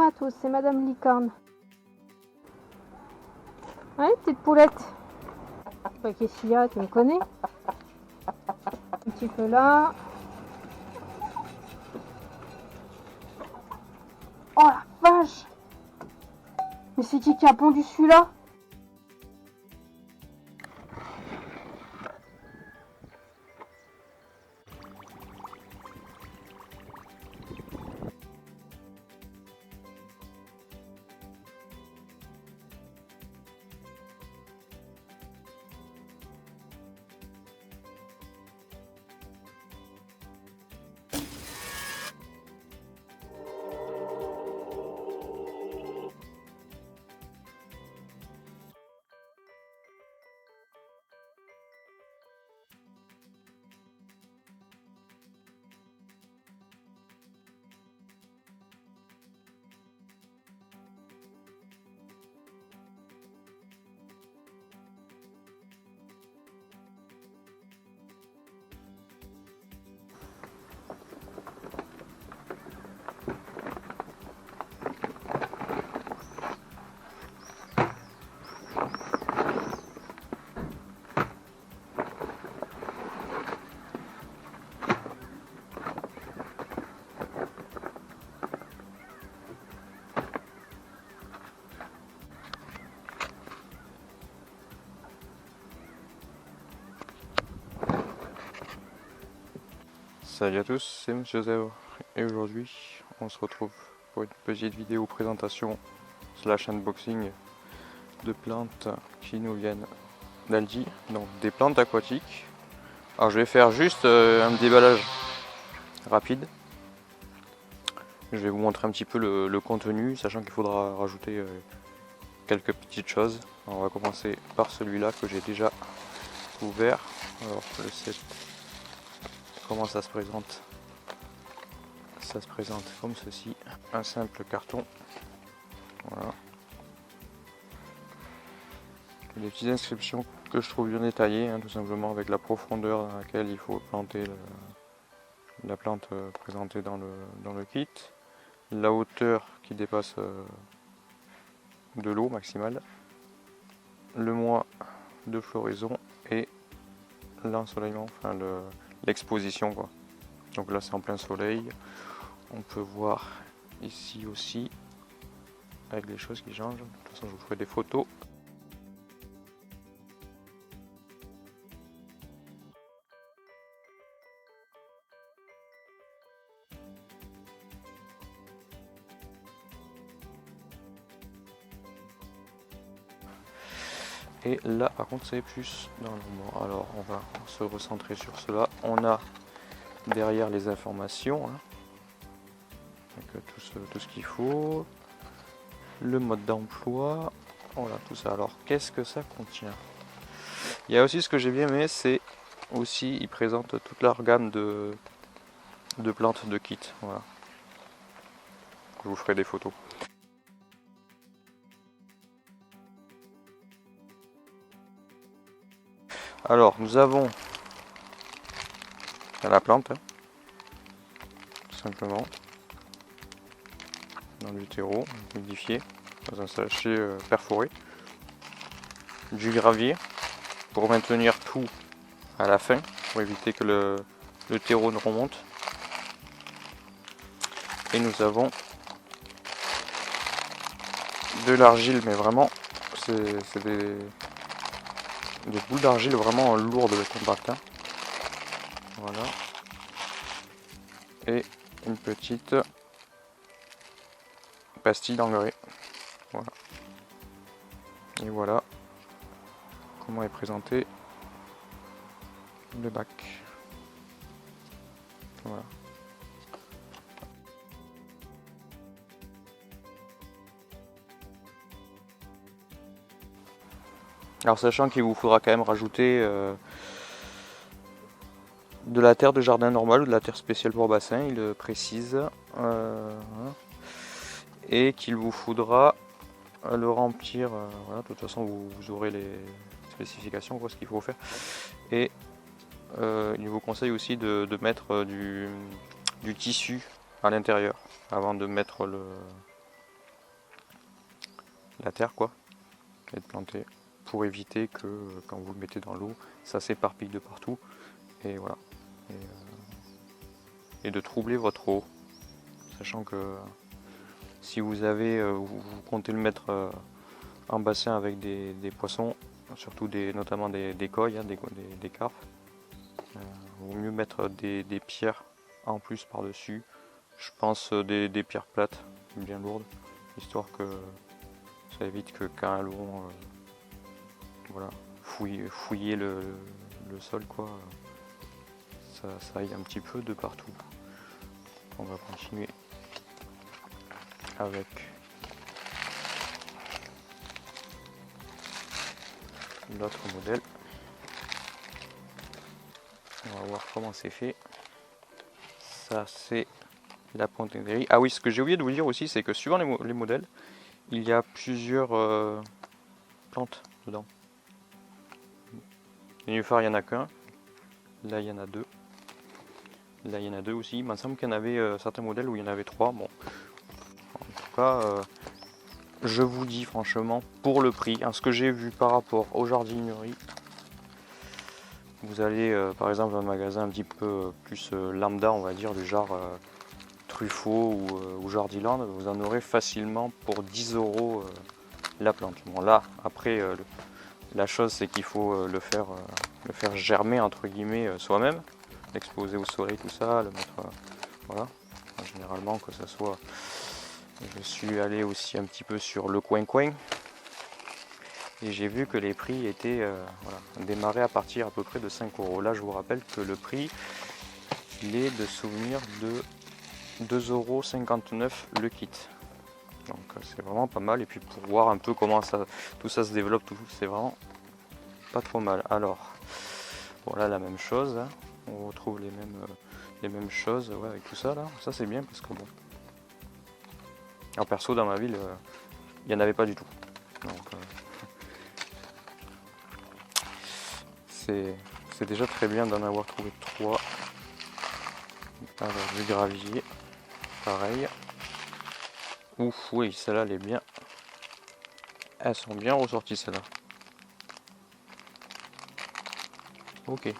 à tous, c'est Madame Licorne. Ouais, petite poulette. Bah, qu'est-ce qu'il y a, tu me connais? Un petit peu là. Oh la vache! Mais c'est qui a pondu celui-là? Salut à tous, c'est Monsieur Zèbre et aujourd'hui on se retrouve pour une petite vidéo présentation slash unboxing de plantes qui nous viennent d'Aldi, donc des plantes aquatiques. Alors je vais faire juste un déballage rapide. Je vais vous montrer un petit peu le contenu, sachant qu'il faudra rajouter quelques petites choses. Alors, on va commencer par celui-là que j'ai déjà ouvert. Alors le set. Comment ça se présente? Ça se présente comme ceci, un simple carton. Voilà. Des petites inscriptions que je trouve bien détaillées, tout simplement avec la profondeur dans laquelle il faut planter la plante présentée dans le kit, la hauteur qui dépasse de l'eau maximale, le mois de floraison et l'ensoleillement, enfin l'exposition quoi. Donc là c'est en plein soleil. On peut voir ici aussi avec les choses qui changent. De toute façon je vous ferai des photos. Et là par contre c'est plus dans l'ombre. Alors on va se recentrer sur cela. On a derrière les informations, avec tout ce qu'il faut, le mode d'emploi, voilà tout ça. Alors qu'est-ce que ça contient? Il y a aussi ce que j'ai bien aimé, c'est aussi ils présentent toute leur gamme de plantes de kit. Voilà. Je vous ferai des photos. Alors nous avons la plante, tout simplement, dans du terreau humidifié, dans un sachet perforé, du gravier pour maintenir tout à la fin, pour éviter que le terreau ne remonte. Et nous avons de l'argile, mais vraiment, c'est des boules d'argile vraiment lourdes et compactes. Voilà. Et une petite pastille d'engrais. Voilà. Et voilà comment est présenté le bac. Voilà. Alors sachant qu'il vous faudra quand même rajouter de la terre de jardin normale ou de la terre spéciale pour bassin, il le précise. Et qu'il vous faudra le remplir, voilà, de toute façon vous aurez les spécifications, ce qu'il faut faire. Et il vous conseille aussi de mettre du tissu à l'intérieur avant de mettre la terre quoi, et de planter pour éviter que quand vous le mettez dans l'eau, ça s'éparpille de partout et voilà. Et de troubler votre eau, sachant que si vous avez, vous comptez le mettre en bassin avec des poissons, surtout notamment des coilles, hein, des carpes, il vaut mieux mettre des pierres en plus par-dessus. Je pense des pierres plates, bien lourdes, histoire que ça évite que quand elles vont voilà, fouiller le sol, quoi, ça aille un petit peu de partout. On va continuer avec l'autre modèle. On va voir comment c'est fait. Ça c'est la Ponténérie. Ah oui, ce que j'ai oublié de vous dire aussi, c'est que suivant les modèles, il y a plusieurs plantes dedans. Les nénuphars, il n'y en a qu'un. Là, il y en a deux. Là, il y en a deux aussi. Il me semble qu'il y en avait certains modèles où il y en avait trois. Bon, en tout cas, je vous dis franchement, pour le prix, hein, ce que j'ai vu par rapport aux jardineries, vous allez par exemple dans un magasin un petit peu plus lambda, on va dire, du genre Truffaut ou Jardiland, vous en aurez facilement pour 10 € la plante. Bon là, après, la chose c'est qu'il faut le faire germer entre guillemets soi-même, l'exposer au soleil, tout ça, le mettre, voilà. Généralement que ça soit, je suis allé aussi un petit peu sur Le Coin Coin et j'ai vu que les prix étaient voilà, démarrés à partir à peu près de 5 €. Là je vous rappelle que le prix il est de souvenir de 2,59 € le kit. Donc c'est vraiment pas mal, et puis pour voir un peu comment tout ça se développe, c'est vraiment pas trop mal. Alors voilà, la même chose, hein. On retrouve les mêmes choses, ouais, avec tout ça là. Ça c'est bien parce que bon, en perso dans ma ville il n'y en avait pas du tout, donc c'est déjà très bien d'en avoir trouvé 3. Alors du gravier, pareil. Ouf, oui, celle-là elle est bien. Elles sont bien ressorties celles-là. Ok,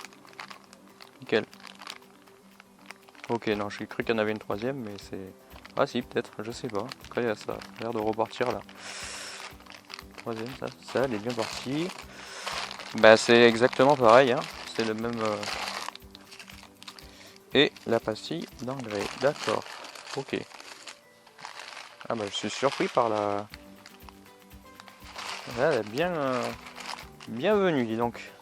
nickel. Ok, non, j'ai cru qu'il y en avait une troisième, mais c'est... Ah si, peut-être, je sais pas. En tout cas, ça a l'air de repartir là. Troisième, ça, elle est bien partie. Bah c'est exactement pareil, hein. C'est le même... Et la pastille d'engrais, d'accord. Ok. Ah bah je suis surpris par la... Là, elle est bien... bienvenue, dis donc.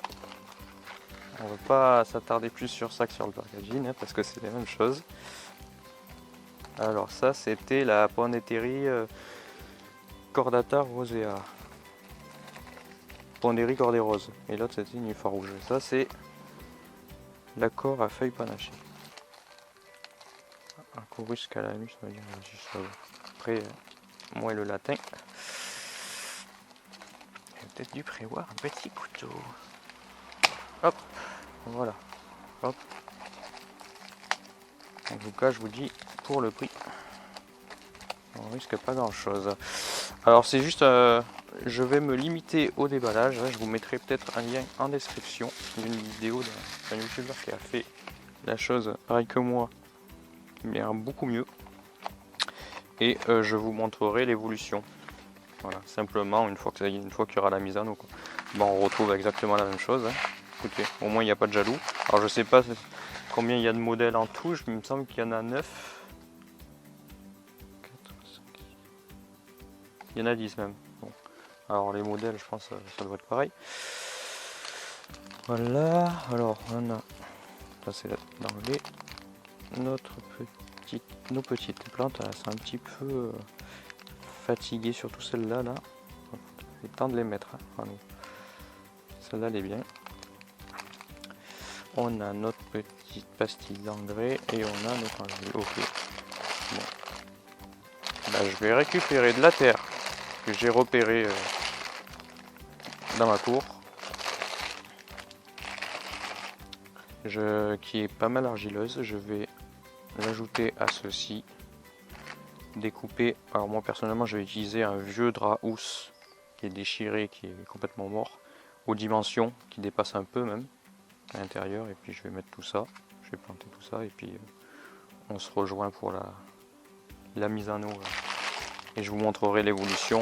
On va pas s'attarder plus sur ça que sur le packaging, hein, parce que c'est les mêmes choses. Alors ça, c'était la Ponténérie Cordata Rosea. Ponténérie Cordée Rose. Et l'autre, c'était Nénuphar Rouge. Ça, c'est l'accord à feuilles panachées. Un Corus calamus, on va dire. Après, moi et le latin. J'ai peut-être dû prévoir un petit couteau. Hop, voilà. Hop. En tout cas, je vous dis, pour le prix, on risque pas grand chose. Alors c'est juste, je vais me limiter au déballage. Je vous mettrai peut-être un lien en description d'une vidéo d'un youtubeur qui a fait la chose pareil que moi, mais beaucoup mieux. Et je vous montrerai l'évolution. Voilà, simplement une fois qu'il y aura la mise en eau, quoi. Bon, on retrouve exactement la même chose, hein. Écoutez, au moins il n'y a pas de jaloux. Alors je sais pas combien il y a de modèles en tout, il me semble qu'il y en a 9. 4, 5. Il y en a 10 même. Bon. Alors les modèles, je pense ça doit être pareil. Voilà, alors on a, ça c'est l'anglais. Nos petites plantes, elles sont un petit peu fatiguées, surtout celle-là. Là. Il est temps de les mettre. Hein, celle-là, elle est bien. On a notre petite pastille d'engrais et on a notre engrais. Ok. Bon. Là, je vais récupérer de la terre que j'ai repérée dans ma cour. Qui est pas mal argileuse. Je vais l'ajouter à ceci. découper. Alors moi personnellement je vais utiliser un vieux drap housse qui est déchiré, qui est complètement mort, aux dimensions qui dépassent un peu même à l'intérieur, et puis je vais mettre tout ça, je vais planter tout ça, et puis on se rejoint pour la mise en eau, et je vous montrerai l'évolution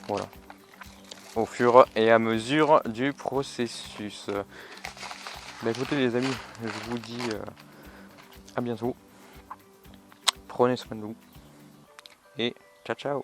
voilà, au fur et à mesure du processus. Écoutez les amis, je vous dis à bientôt, prenez soin de vous et ciao ciao.